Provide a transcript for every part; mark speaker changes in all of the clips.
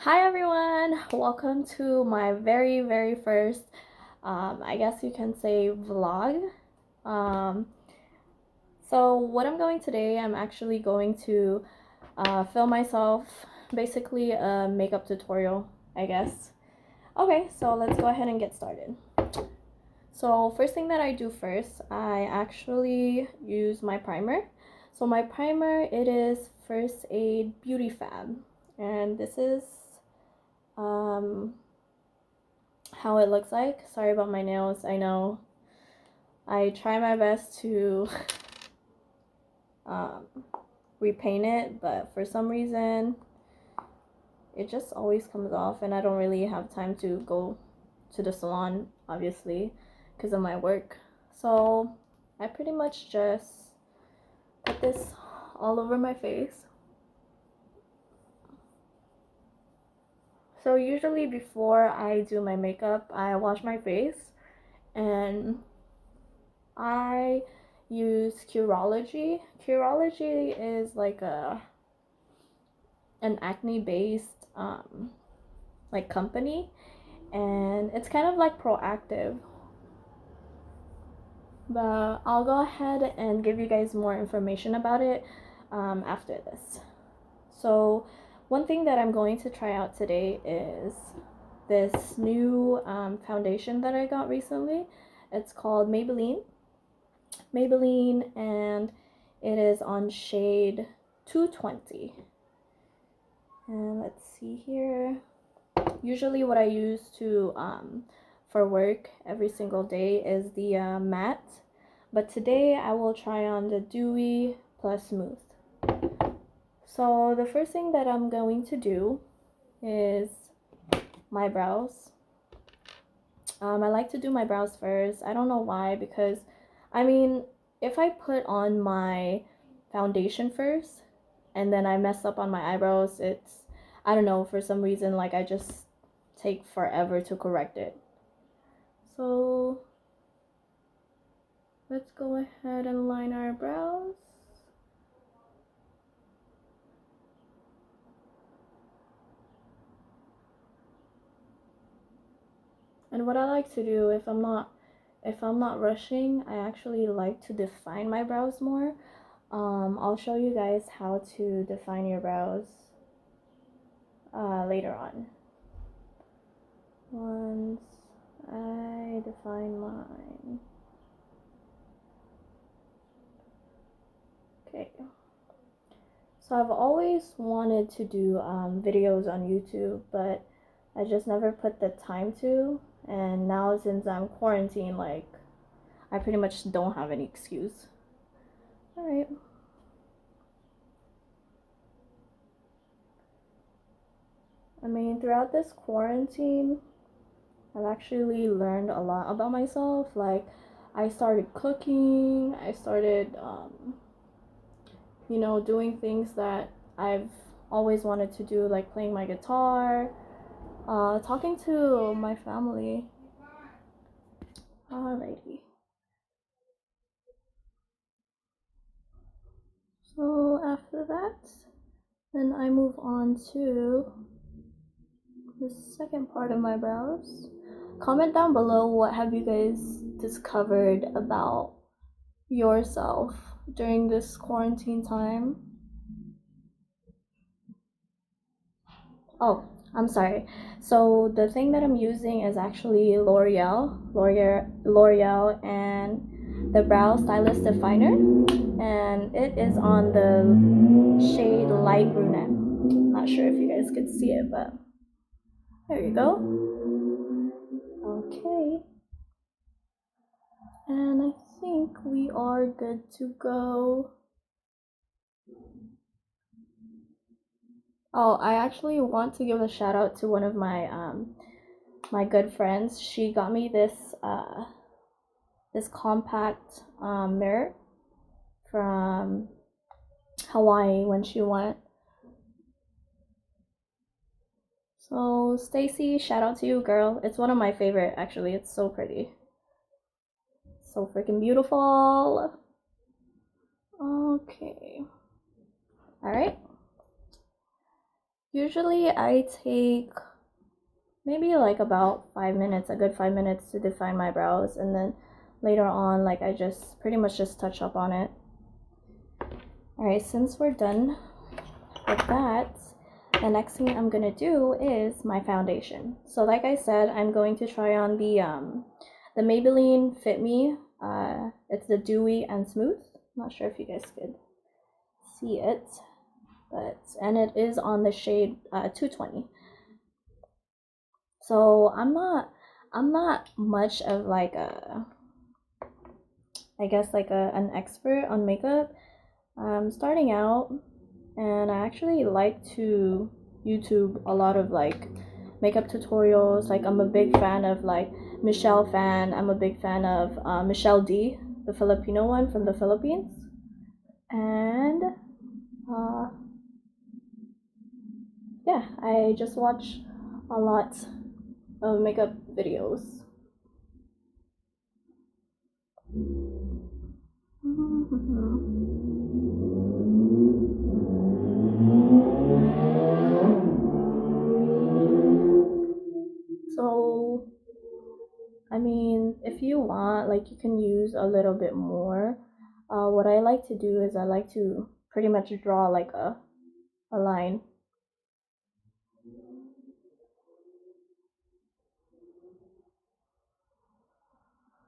Speaker 1: Hi everyone, welcome to my very first I guess you can say vlog. um, so what I'm going today, I'm actually going to film myself, basically a makeup tutorial, I guess. Okay, so let's go ahead and get started. So first thing that I do first, I actually use my primer. So my primer, it is First Aid Beauty Fab, and this is um how it looks like. Sorry about my nails. I know I try my best to um, repaint it, but for some reason it just always comes off, and I don't really have time to go to the salon, obviously, because of my work. So I pretty much just put this all over my face. So usually before I do my makeup, I wash my face, and I use Curology. Curology is like an acne based like company, and it's kind of like proactive. But I'll go ahead and give you guys more information about it after this. So one thing that I'm going to try out today is this new foundation that I got recently. It's called Maybelline, and it is on shade 220. And let's see here. Usually what I use to for work every single day is the matte, but today I will try on the dewy plus smooth. So the first thing that I'm going to do is my brows. I like to do my brows first. I don't know why, because I mean, if I put on my foundation first and then I mess up on my eyebrows, I don't know, for some reason, like, I just take forever to correct it. So let's go ahead and line our brows. And what I like to do, if I'm not rushing, I actually like to define my brows more. I'll show you guys how to define your brows later on. Once I define mine. Okay. So I've always wanted to do videos on YouTube, but I just never put the time to. And now since I'm quarantined, like, I pretty much don't have any excuse. Alright. I mean, throughout this quarantine, I've actually learned a lot about myself. Like, I started cooking, I started, doing things that I've always wanted to do, like playing my guitar, talking to my family. Alrighty. So after that, then I move on to the second part of my brows. Comment down below, what have you guys discovered about yourself during this quarantine time? Oh, I'm sorry. So the thing that I'm using is actually L'Oreal, and the Brow Stylist Definer, and it is on the shade Light Brunette. Not sure if you guys could see it, but there you go. Okay. And I think we are good to go. Oh, I actually want to give a shout out to one of my good friends. She got me this compact mirror from Hawaii when she went. So Stacy, shout out to you, girl. It's one of my favorite, actually. It's so pretty. So freaking beautiful. Okay. Alright. Usually I take maybe like about 5 minutes, a good 5 minutes to define my brows, and then later on, like, I just pretty much just touch up on it. Alright, since we're done with that, the next thing I'm gonna do is my foundation. So like I said, I'm going to try on the Maybelline Fit Me. It's the Dewy and Smooth. Not sure if you guys could see it, and it is on the shade 220. So I'm not much of like I guess like an expert on makeup. I'm starting out, and I actually like to YouTube a lot of like makeup tutorials. Like, I'm a big fan of like Michelle Fan. I'm a big fan of Michelle D, the Filipino one from the Philippines. And uh, yeah, I just watch a lot of makeup videos. So, I mean, if you want, like, you can use a little bit more. What I like to do is I like to pretty much draw like a line.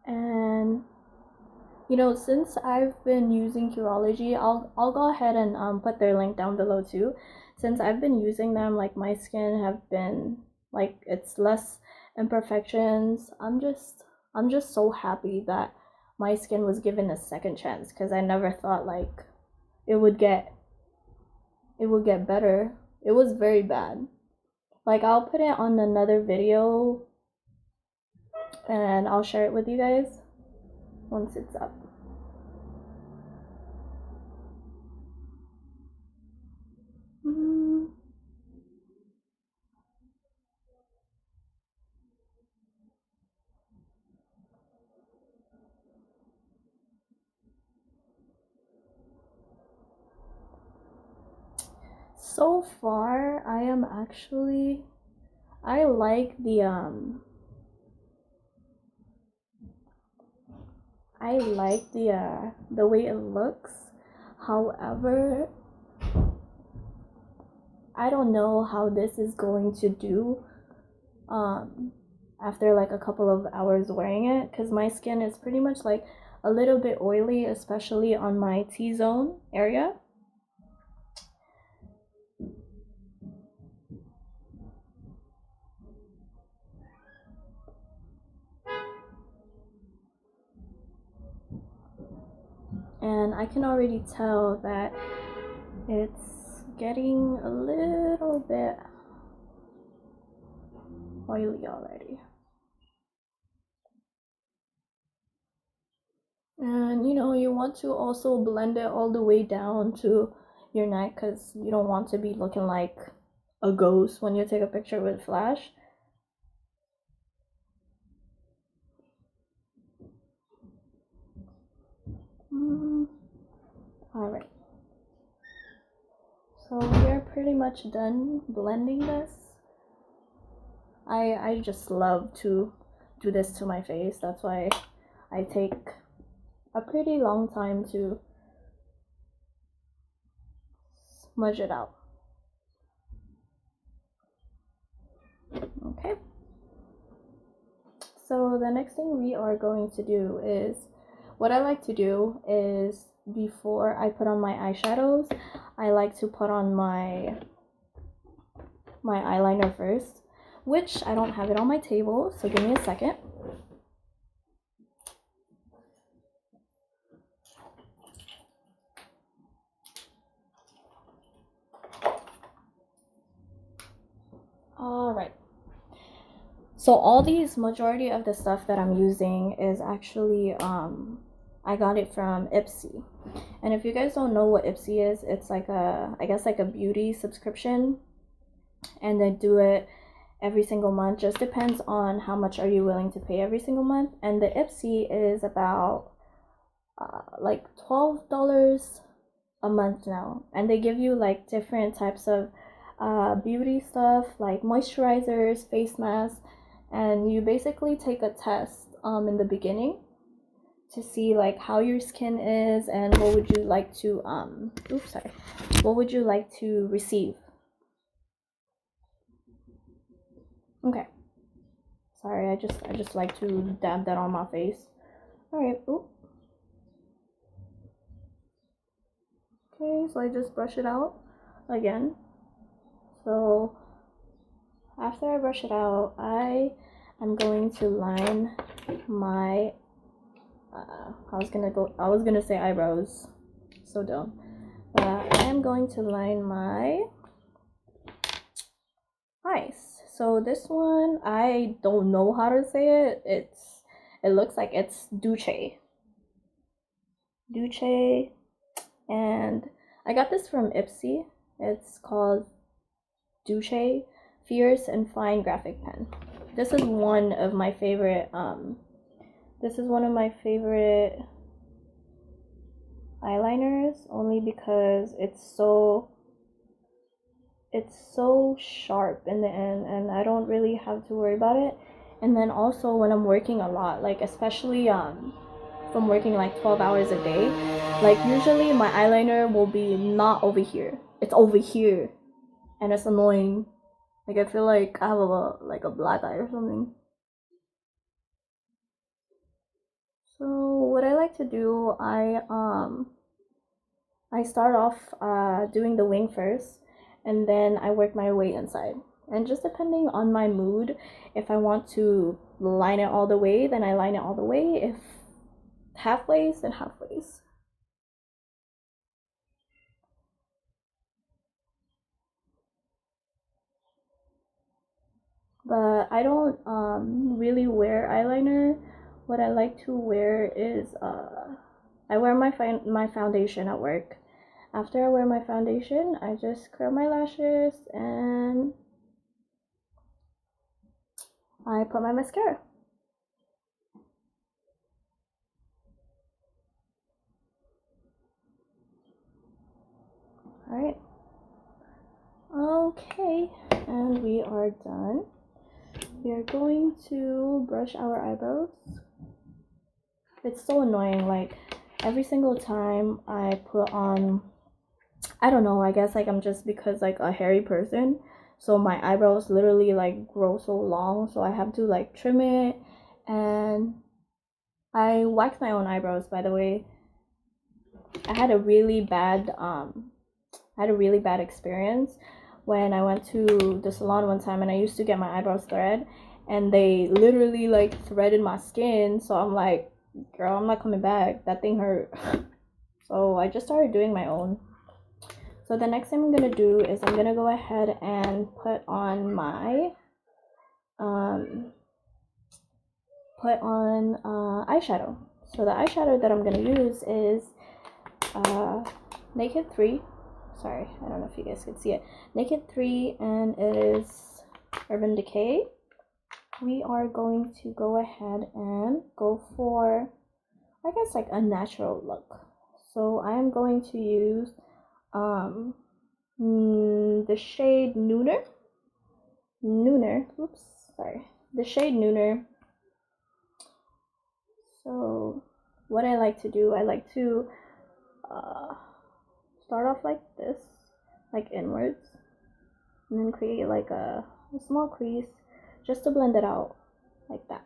Speaker 1: And you know, since I've been using Curology, I'll go ahead and put their link down below too. Since I've been using them, like, my skin have been like, it's less imperfections. I'm just so happy that my skin was given a second chance, because I never thought like it would get it would get better. It was very bad. Like, I'll put it on another video and I'll share it with you guys once it's up. Mm. So far, I like the way it looks. However, I don't know how this is going to do after like a couple of hours wearing it, because my skin is pretty much like a little bit oily, especially on my T-zone area. And I can already tell that it's getting a little bit oily already. And you know, you want to also blend it all the way down to your neck, because you don't want to be looking like a ghost when you take a picture with flash. Alright, so we're pretty much done blending this. I just love to do this to my face. That's why I take a pretty long time to smudge it out. Okay, so the next thing we are going to do is, what I like to do is, before I put on my eyeshadows, I like to put on my eyeliner first, which I don't have it on my table, so give me a second. Alright, so all these, majority of the stuff that I'm using is actually I got it from IPSY. And if you guys don't know what IPSY is, it's like I guess like a beauty subscription, and they do it every single month. Just depends on how much are you willing to pay every single month. And the IPSY is about like $12 a month now, and they give you like different types of beauty stuff like moisturizers, face masks, and you basically take a test in the beginning to see like how your skin is and what would you like to what would you like to receive. Okay, sorry, I just like to dab that on my face. All right. Oop. Okay, so I just brush it out again. So after I brush it out, I am going to line my I was gonna say eyebrows, so dumb. I am going to line my eyes. So this one, I don't know how to say it. It looks like it's Duce, and I got this from IPSY. It's called Duce Fierce and Fine Graphic Pen. This is one of my favorite eyeliners, only because it's so sharp in the end, and I don't really have to worry about it. And then also when I'm working a lot, like especially if I'm working like 12 hours a day, like usually my eyeliner will be not over here, it's over here, and it's annoying. Like I feel like I have a black eye or something. So what I like to do, I start off doing the wing first, and then I work my way inside. And just depending on my mood, if I want to line it all the way, then I line it all the way. If halfways, then halfways. But I don't really wear eyeliner. What I like to wear is I wear my foundation at work. After I wear my foundation, I just curl my lashes and I put my mascara. Alright. Okay, and we are done. We are going to brush our eyebrows. It's so annoying, like every single time I put on, I don't know, I guess like I'm just because like a hairy person, so my eyebrows literally like grow so long, so I have to like trim it. And I wax my own eyebrows, by the way. I had a really bad experience when I went to the salon one time, and I used to get my eyebrows thread, and they literally like threaded my skin. So I'm like, girl, I'm not coming back, that thing hurt. So I just started doing my own. So the next thing I'm gonna do is I'm gonna go ahead and put on eyeshadow. So the eyeshadow that I'm gonna use is Naked 3. Sorry, I don't know if you guys can see it. Naked 3, and it is Urban Decay. We are going to go ahead and go for, I guess, like a natural look. So I am going to use the shade Nooner. The shade Nooner. So what I like to do, I like to start off like this, like inwards, and then create like a small crease just to blend it out like that.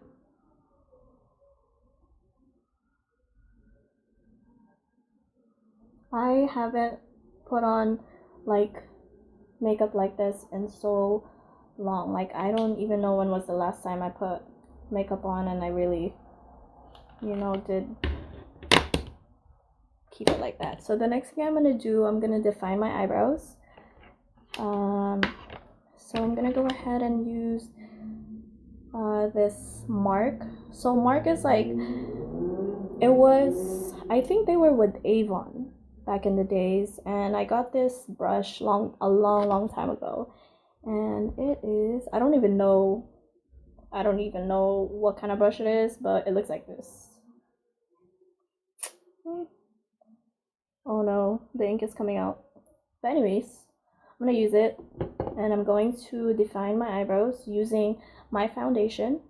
Speaker 1: I haven't put on like makeup like this in so long. Like I don't even know when was the last time I put makeup on and I really, did keep it like that. So the next thing I'm gonna do, I'm gonna define my eyebrows. So I'm gonna go ahead and use this Mark. So Mark is like, I think they were with Avon back in the days, and I got this brush a long time ago, and it is, I don't even know what kind of brush it is, but it looks like this. Oh no, the ink is coming out. But anyways, I'm gonna use it. and I'm going to define my eyebrows using my foundation.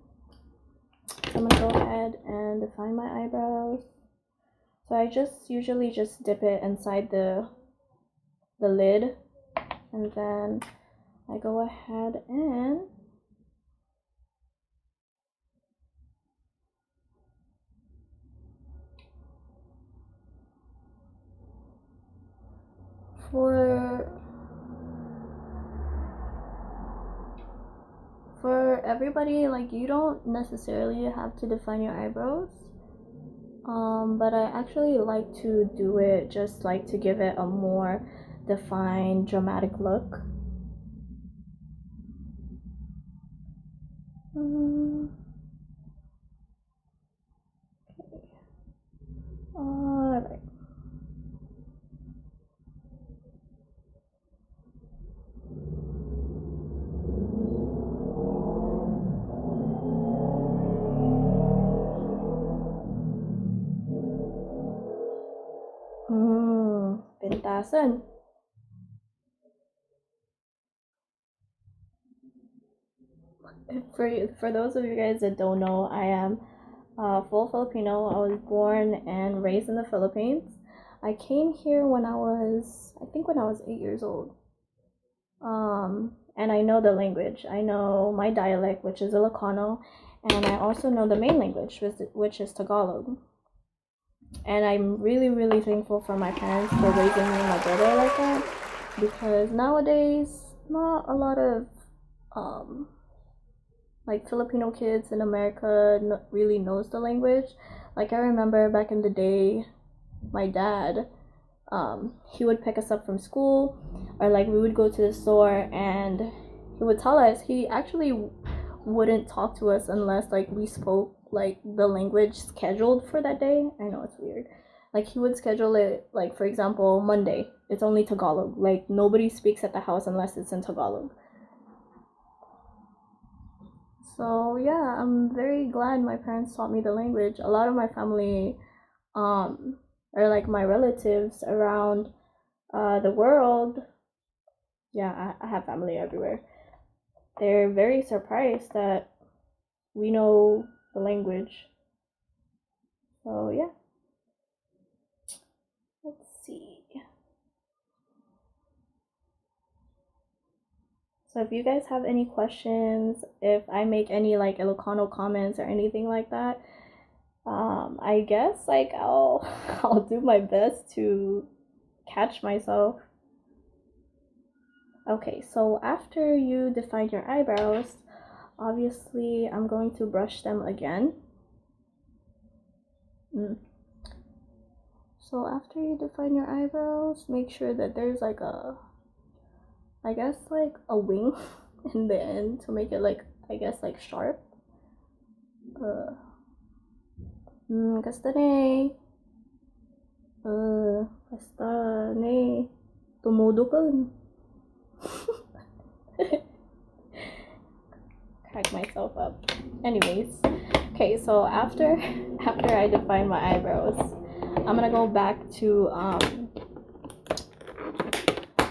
Speaker 1: So I'm gonna go ahead and define my eyebrows. So I usually just dip it inside the lid, and then I go ahead and for everybody, like, you don't necessarily have to define your eyebrows, but I actually like to do it just like to give it a more defined, dramatic look. Okay. Alright. Pintasan. For those of you guys that don't know, I am full Filipino. I was born and raised in the Philippines. I came here when I was 8 years old. And I know the language. I know my dialect, which is Ilocano, and I also know the main language, which is Tagalog. And I'm really, really thankful for my parents for raising me and my brother like that, because nowadays, not a lot of like Filipino kids in America really knows the language. Like, I remember back in the day, my dad, he would pick us up from school, or like we would go to the store, and he would tell us, he actually wouldn't talk to us unless like we spoke like the language scheduled for that day. I know it's weird. Like, he would schedule it, like, for example, Monday, it's only Tagalog. Like, nobody speaks at the house unless it's in Tagalog. So yeah, I'm very glad my parents taught me the language. A lot of my family, or like my relatives around the world, yeah, I have family everywhere. They're very surprised that we know the language. So yeah, let's see. So if you guys have any questions, if I make any like Ilocano comments or anything like that, I guess like I'll do my best to catch myself. Okay, so after you define your eyebrows, obviously I'm going to brush them again. So after you define your eyebrows, make sure that there's like I guess like a wing in the end to make it like, I guess, like sharp. Kastane. Kastane. Tumudukan. Crack myself up. Anyways, okay, so after I define my eyebrows, I'm gonna go back to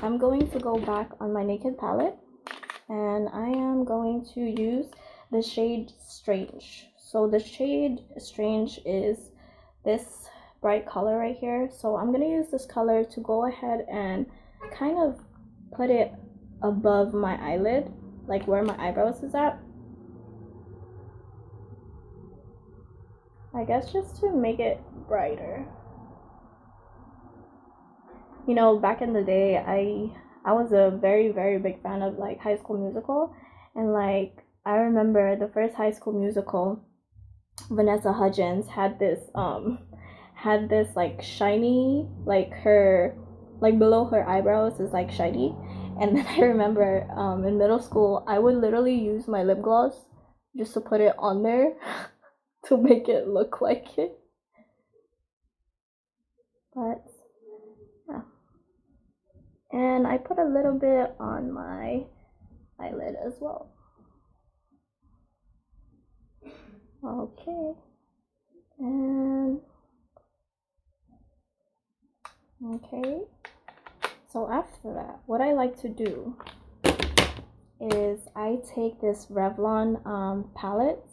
Speaker 1: I'm going to go back on my Naked palette, and I am going to use the shade Strange. So the shade Strange is this bright color right here. So I'm gonna use this color to go ahead and kind of put it above my eyelid, like where my eyebrows is at. I guess just to make it brighter. You know, back in the day, I was a very, very big fan of like High School Musical, and like I remember the first High School Musical, Vanessa Hudgens had this like shiny, like her, like below her eyebrows is like shiny. And then I remember in middle school I would literally use my lip gloss just to put it on there to make it look like it. But yeah, and I put a little bit on my eyelid as well. Okay, and okay, so after that, what I like to do is I take this Revlon palette,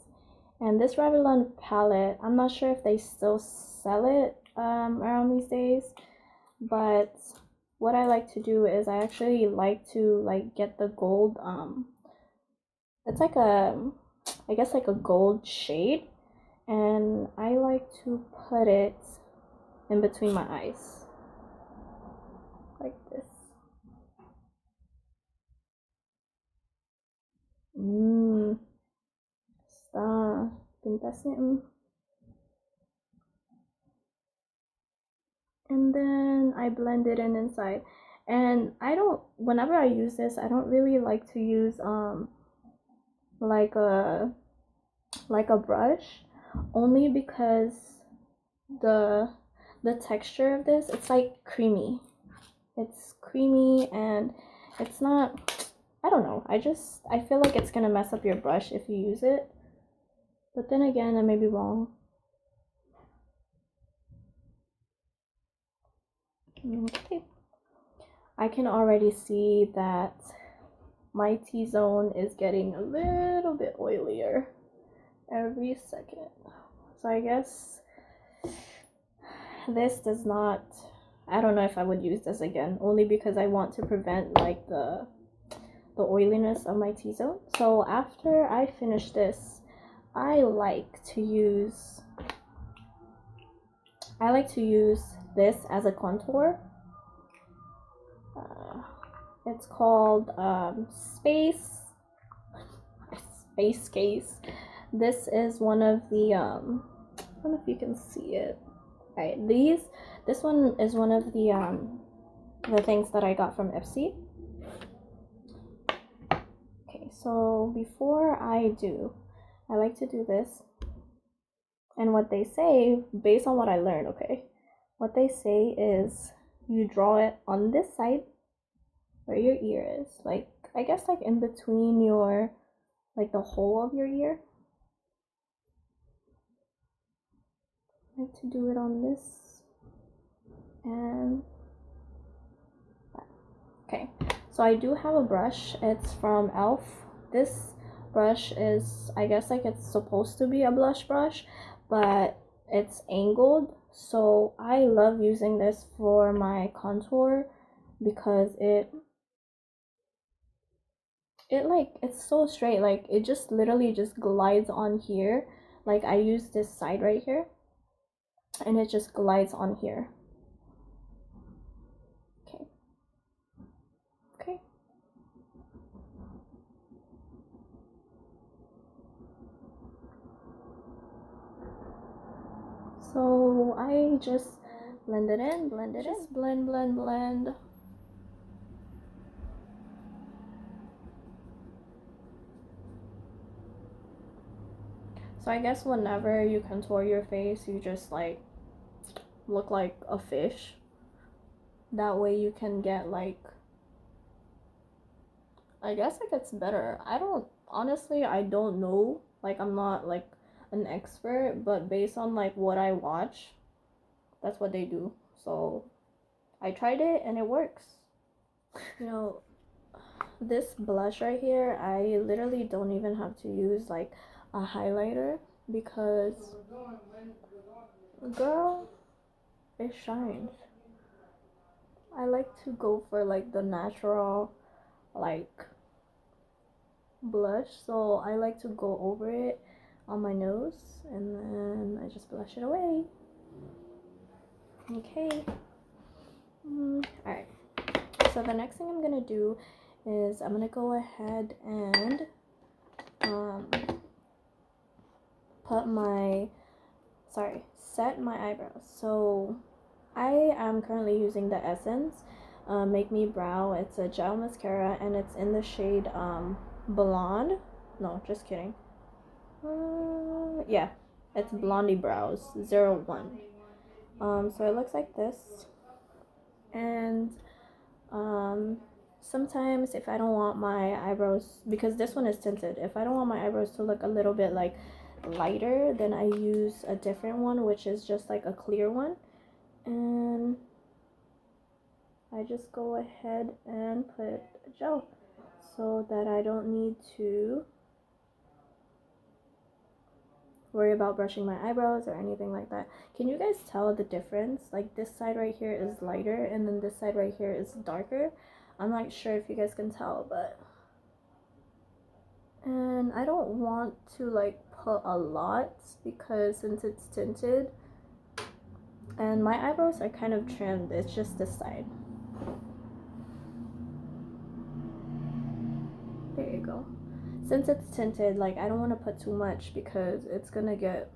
Speaker 1: and this Revlon palette, I'm not sure if they still sell it around these days, but what I like to do is I actually like to like get the gold it's like a, I guess like a gold shade, and I like to put it in between my eyes like this. Está pintasnya. And then I blend it in inside. And I don't, whenever I use this, I don't really like to use like a brush, only because the texture of this, it's like creamy. It's creamy and it's not, I don't know. I feel like it's gonna mess up your brush if you use it. But then again, I may be wrong. Okay. I can already see that my T-zone is getting a little bit oilier every second. So I guess this does not, I don't know if I would use this again, only because I want to prevent like the oiliness of my T-zone. So after I finish this, I like to use this as a contour. It's called Space Case. This is one of the I don't know if you can see it. Right, this one is one of the things that I got from IPSY. Okay, so before I like to do this, and what they say, based on what I learned, okay, what they say is you draw it on this side where your ear is, like I guess like in between your, like the hole of your ear. I like to do it on this and that. Okay, so I do have a brush. It's from e.l.f. This brush is, I guess like it's supposed to be a blush brush, but it's angled, so I love using this for my contour because it's so straight, like it just literally just glides on here. Like I use this side right here and it just glides on here. Okay. So I just blend it in, just blend. So I guess whenever you contour your face, you just like look like a fish. That way you can get like, I guess like it's better. I don't know. Like I'm not like an expert, but based on like what I watch, that's what they do. So I tried it and it works. You know, this blush right here, I literally don't even have to use like a highlighter because, girl, it shines. I like to go for like the natural like blush, so I like to go over it on my nose and then I just blush it away. Okay. Alright, so the next thing I'm gonna do is I'm gonna go ahead and set my eyebrows. So I am currently using the Essence Make Me Brow. It's a gel mascara and it's in the shade Blonde. No, just kidding. Yeah, it's Blondie Brows 01. So it looks like this. And sometimes if I don't want my eyebrows, because this one is tinted, if I don't want my eyebrows to look a little bit like lighter, then I use a different one, which is just like a clear one. And I just go ahead and put gel. so that I don't need to worry about brushing my eyebrows or anything like that. Can you guys tell the difference? Like this side right here is lighter and then this side right here is darker. I'm not sure if you guys can tell, but and I don't want to like put a lot because since it's tinted and my eyebrows are kind of trimmed, it's just this side. There you go. Since it's tinted, like I don't want to put too much because it's gonna get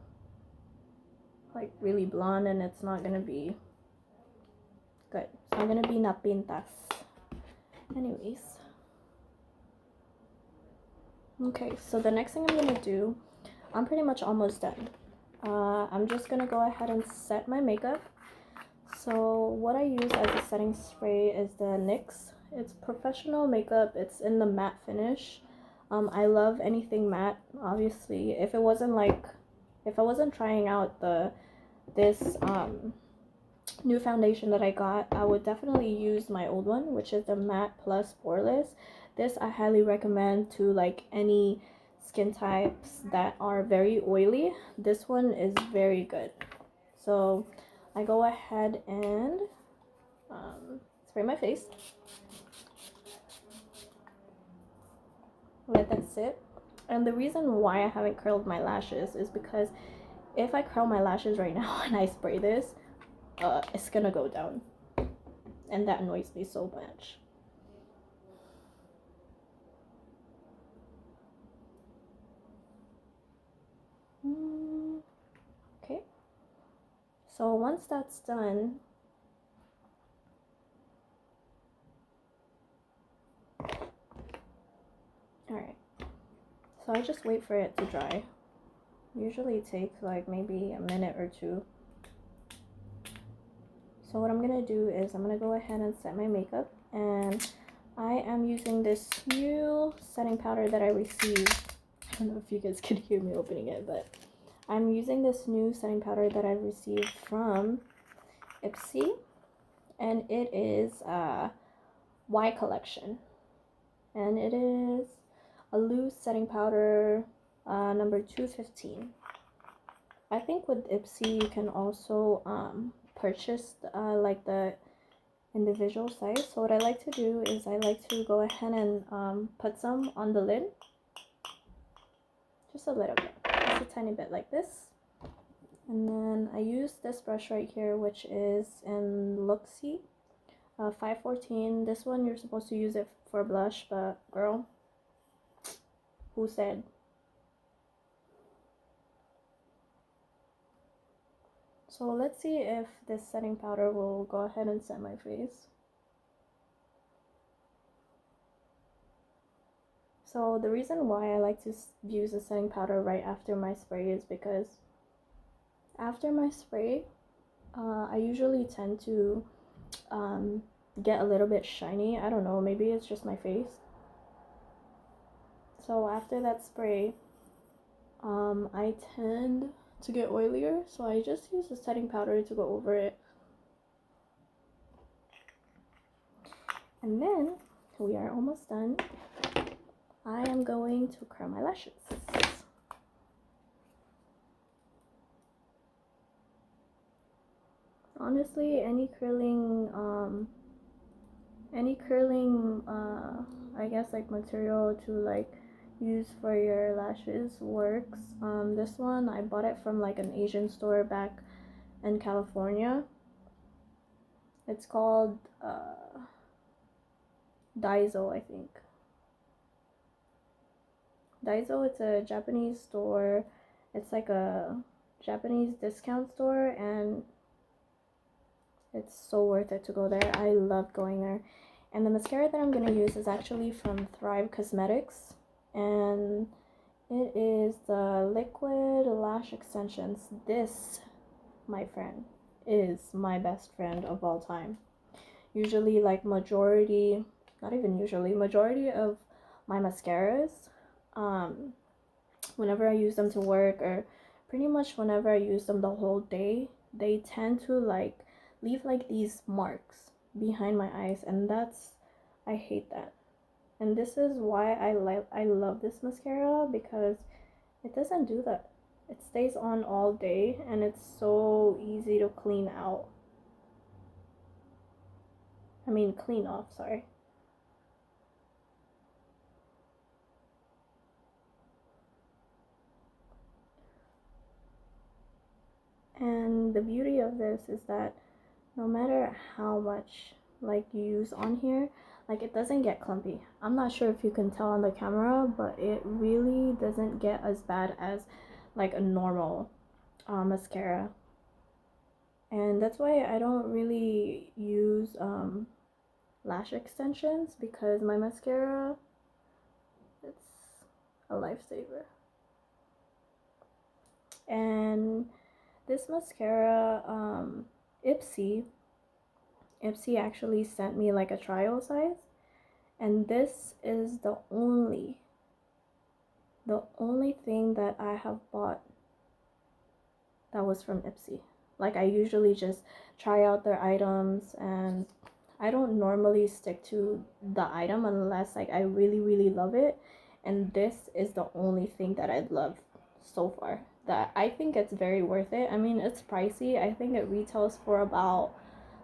Speaker 1: like really blonde and it's not gonna be good. So I'm gonna be na pintas. Anyways. Okay, so the next thing I'm gonna do, I'm pretty much almost done. I'm just gonna go ahead and set my makeup. So what I use as a setting spray is the NYX. It's professional makeup. It's in the matte finish. I love anything matte. Obviously, if I wasn't trying out this new foundation that I got, I would definitely use my old one, which is the Matte Plus Poreless. This I highly recommend to like any skin types that are very oily. This one is very good. So I go ahead and spray my face, let that sit. And the reason why I haven't curled my lashes is because if I curl my lashes right now and I spray this, it's gonna go down, and that annoys me so much. Okay, so once that's done, alright, so I just wait for it to dry. Usually it takes like maybe a minute or two. So what I'm gonna do is I'm gonna go ahead and set my makeup, and I am using this new setting powder that I received. I don't know if you guys can hear me opening it, but I'm using this new setting powder that I received from IPSY, and it is Y collection, and it is a loose setting powder, number 215. I think with IPSY you can also purchase like the individual size. So what I like to do is I like to go ahead and put some on the lid, just a little bit, just a tiny bit like this. And then I use this brush right here, which is in Luxie 514. This one you're supposed to use it for blush, but girl, who said? So let's see if this setting powder will go ahead and set my face. So the reason why I like to use a setting powder right after my spray is because after my spray, I usually tend to get a little bit shiny. I don't know, maybe it's just my face. So after that spray, I tend to get oilier, so I just use the setting powder to go over it. And then we are almost done. I am going to curl my lashes. Honestly, any curling I guess like material to like use for your lashes works. This one I bought it from like an Asian store back in California. It's called Daiso, I think. Daiso, it's a Japanese store. It's like a Japanese discount store, and it's so worth it to go there. I love going there. And the mascara that I'm going to use is actually from Thrive Cosmetics, and it is the Liquid Lash Extensions. This, my friend, is my best friend of all time. Usually, like majority of my mascaras, whenever I use them to work, or pretty much whenever I use them the whole day, they tend to like leave like these marks behind my eyes, and I hate that. And this is why I love this mascara, because it doesn't do that. It stays on all day and it's so easy to clean out. I mean clean off, sorry. And the beauty of this is that no matter how much like you use on here, like it doesn't get clumpy. I'm not sure if you can tell on the camera, but it really doesn't get as bad as like a normal mascara. And that's why I don't really use lash extensions, because my mascara, it's a lifesaver. And this mascara, IPSY actually sent me like a trial size, and this is the only thing that I have bought that was from IPSY. Like I usually just try out their items, and I don't normally stick to the item unless like I really love it, and this is the only thing that I'd love so far that I think it's very worth it. I mean, it's pricey. I think it retails for about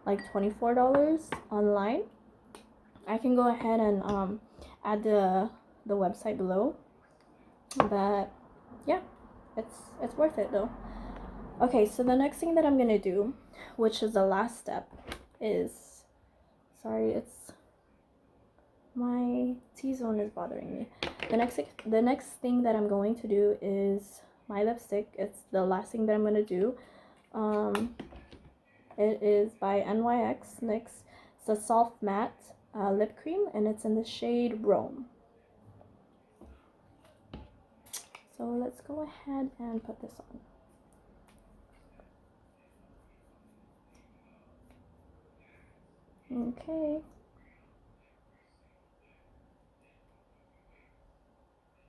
Speaker 1: like $24 online. I can go ahead and add the website below, but yeah, it's worth it though. Okay, so the next thing that I'm gonna do, which is the last step, is, sorry, it's my T-zone is bothering me. The next thing that I'm going to do is my lipstick. It's the last thing that I'm gonna do. It is by NYX NYX. It's a soft matte lip cream, and it's in the shade Rome. So let's go ahead and put this on. Okay.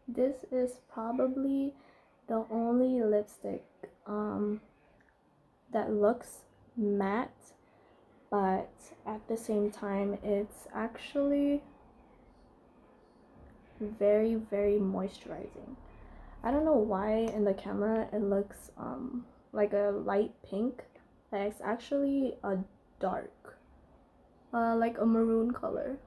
Speaker 1: This is probably the only lipstick that looks matte, but at the same time it's actually very moisturizing. I don't know why in the camera it looks like a light pink, but it's actually a dark, like a maroon color.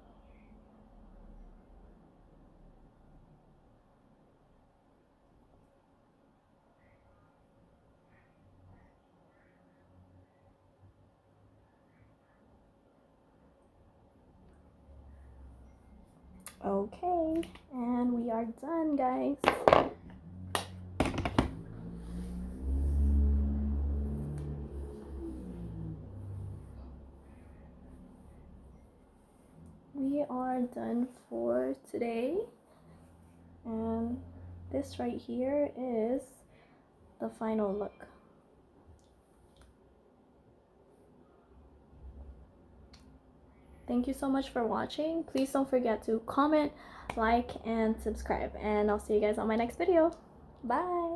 Speaker 1: Okay, and we are done, guys. We are done for today, and this right here is the final look. Thank you so much for watching. Please don't forget to comment, like, and subscribe, and I'll see you guys on my next video. Bye.